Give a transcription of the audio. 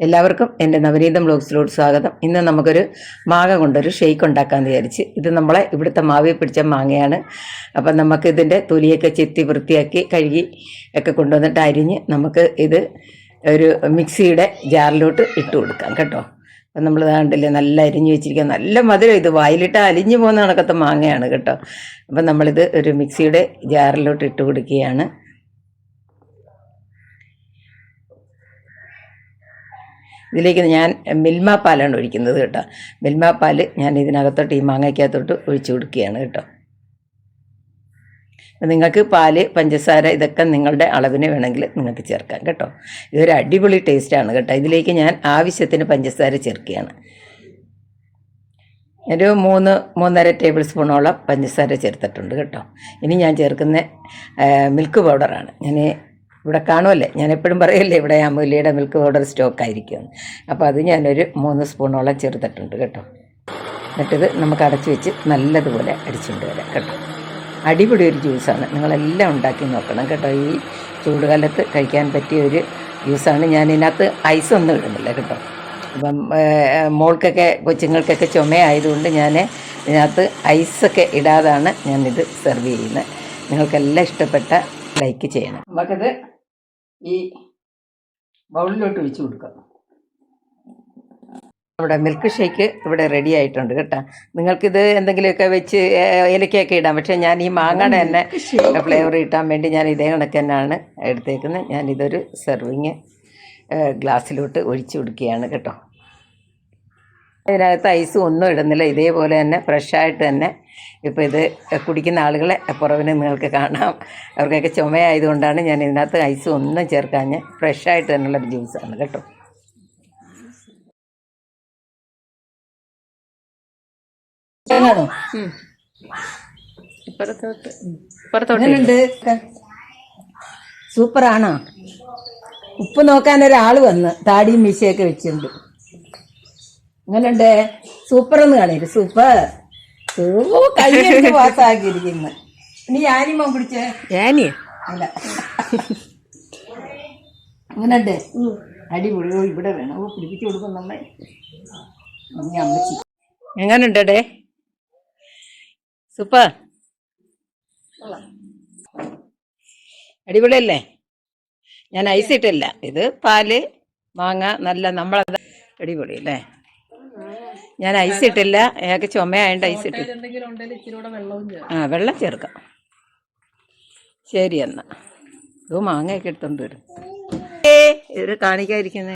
എല്ലാവർക്കും എൻ്റെ നവനീതം ബ്ലോഗ്സിലോട്ട് സ്വാഗതം. ഇന്ന് നമുക്കൊരു മാങ്ങ കൊണ്ടൊരു ഷെയ്ക്ക് ഉണ്ടാക്കാമെന്ന് വിചാരിച്ച്. ഇത് നമ്മളെ ഇവിടുത്തെ മാവിൽ പിടിച്ച മാങ്ങയാണ്. അപ്പം നമുക്ക് ഇതിൻ്റെ തൊലിയൊക്കെ ചെത്തി വൃത്തിയാക്കി കഴുകി ഒക്കെ കൊണ്ടുവന്നിട്ട് അരിഞ്ഞ് നമുക്ക് ഇത് ഒരു മിക്സിയുടെ ജാറിലോട്ട് ഇട്ട് കൊടുക്കാം കേട്ടോ. അപ്പം നമ്മൾ കണ്ടില്ലേ, നല്ല അരിഞ്ഞ് വെച്ചിരിക്കുക, നല്ല മധുരം. ഇത് വായിലിട്ട് അലിഞ്ഞു പോകുന്ന കണക്കത്തെ മാങ്ങയാണ് കേട്ടോ. അപ്പം നമ്മളിത് ഒരു മിക്സിയുടെ ജാറിലോട്ട് ഇട്ട് കൊടുക്കുകയാണ്. ഇതിലേക്ക് ഞാൻ മിൽമ പാലാണ് ഒഴിക്കുന്നത് കേട്ടോ. മിൽമ പാൽ ഞാൻ ഇതിനകത്തോട്ട് ഈ മാങ്ങയ്ക്കകത്തോട്ട് ഒഴിച്ചു കൊടുക്കുകയാണ് കേട്ടോ. നിങ്ങൾക്ക് പാല്, പഞ്ചസാര ഇതൊക്കെ നിങ്ങളുടെ അളവിന് വേണമെങ്കിൽ നിങ്ങൾക്ക് ചേർക്കാം കേട്ടോ. ഇതൊരു അടിപൊളി ടേസ്റ്റാണ് കേട്ടോ. ഇതിലേക്ക് ഞാൻ ആവശ്യത്തിന് പഞ്ചസാര ചേർക്കുകയാണ്. ഒരു 3-3.5 ടേബിൾ സ്പൂണോളം പഞ്ചസാര ചേർത്തിട്ടുണ്ട് കേട്ടോ. ഇനി ഞാൻ ചേർക്കുന്ന മിൽക്ക് പൗഡറാണ്. ഞാൻ ഇവിടെ കാണുമല്ലേ, ഞാൻ എപ്പോഴും പറയല്ലേ ഇവിടെ അമൂല്യയുടെ മിൽക്ക് പൗഡർ സ്റ്റോക്കായിരിക്കും. അപ്പോൾ അത് ഞാനൊരു 3 സ്പൂണോളം ചേർത്തിട്ടുണ്ട് കേട്ടോ. എന്നിട്ടിത് നമുക്ക് അടച്ചു വെച്ച് നല്ലതുപോലെ അടിച്ചുകൊണ്ട് വരാം കേട്ടോ. അടിപൊളി ഒരു ജ്യൂസാണ്, നിങ്ങളെല്ലാം ഉണ്ടാക്കി നോക്കണം കേട്ടോ. ഈ ചൂടുകാലത്ത് കഴിക്കാൻ പറ്റിയ ഒരു ജ്യൂസാണ്. ഞാൻ ഇതിനകത്ത് ഐസൊന്നും ഇടുന്നില്ല കേട്ടോ. അപ്പം മോൾക്കൊക്കെ കൊച്ചുങ്ങൾക്കൊക്കെ ചുമയായതുകൊണ്ട് ഞാൻ ഇതിനകത്ത് ഐസൊക്കെ ഇടാതാണ് ഞാനിത് സെർവ് ചെയ്യുന്നത്. നിങ്ങൾക്കെല്ലാം ഇഷ്ടപ്പെട്ട ലൈക്ക് ചെയ്യണം. നമുക്കത് ഈ ബൗളിലോട്ട് ഒഴിച്ച് കൊടുക്കാം. ഇവിടെ മിൽക്ക് ഷേക്ക് ഇവിടെ റെഡി ആയിട്ടുണ്ട് കേട്ടോ. നിങ്ങൾക്കിത് എന്തെങ്കിലുമൊക്കെ വെച്ച് ഇലക്കൊക്കെ ഇടാം. പക്ഷേ ഞാൻ ഈ മാങ്ങയുടെ തന്നെ ഫ്ലേവർ കിട്ടാൻ വേണ്ടി ഞാൻ ഇതേ കണക്ക് തന്നെയാണ് എടുത്തേക്കുന്നത്. ഞാനിതൊരു സെർവിങ് ഗ്ലാസ്സിലോട്ട് ഒഴിച്ചു കൊടുക്കുകയാണ് കേട്ടോ. ഇതിനകത്ത് ഐസും ഒന്നും ഇടുന്നില്ല, ഇതേപോലെ തന്നെ ഫ്രഷായിട്ട് തന്നെ. ഇപ്പോൾ ഇത് കുടിക്കുന്ന ആളുകളെ പുറവിന് നിങ്ങൾക്ക് കാണാം. അവർക്കൊക്കെ ചുമയായതുകൊണ്ടാണ് ഞാൻ ഇതിനകത്ത് ഐസും ഒന്നും ചേർക്കാഞ്ഞ് ഫ്രഷായിട്ട് തന്നെയുള്ളൊരു ജ്യൂസാണ് കേട്ടോ. സൂപ്പറാണോ? ഉപ്പ് നോക്കാനൊരാൾ വന്ന് താടിയും മീശയൊക്കെ വെച്ചിട്ടുണ്ട്. അങ്ങനുണ്ട്? സൂപ്പറൊന്ന് കാണരുത്. സൂപ്പർ കഴിഞ്ഞ പാസ്സാക്കിയിരിക്കുന്നു. ഇനി ഞാനിമോ പിടിച്ചേ അല്ല അങ്ങനുണ്ട്? അടിപൊളി. ഇവിടെ വേണം പിടിപ്പിച്ചു കൊടുക്കും നമ്മെ. അമ്മച്ചി എങ്ങനുണ്ടേ? സൂപ്പർ, അടിപൊളിയല്ലേ? ഞാൻ ഐസ് ഇട്ടില്ല, ഇത് പാല്, മാങ്ങ, നല്ല നമ്മളത് അടിപൊളി അല്ലേ? ഞാൻ ഐസ് ഇട്ടില്ല, അയാൾക്ക് ചുമയായതുകൊണ്ട് ഐസ് ഇട്ടില്ല. വെള്ളം ചേർക്കാം. ശരി എന്നാ. ഇത് മാങ്ങയൊക്കെ എടുത്തോണ്ട് വരും. ഇത് കാണിക്കാതിരിക്കുന്നത്.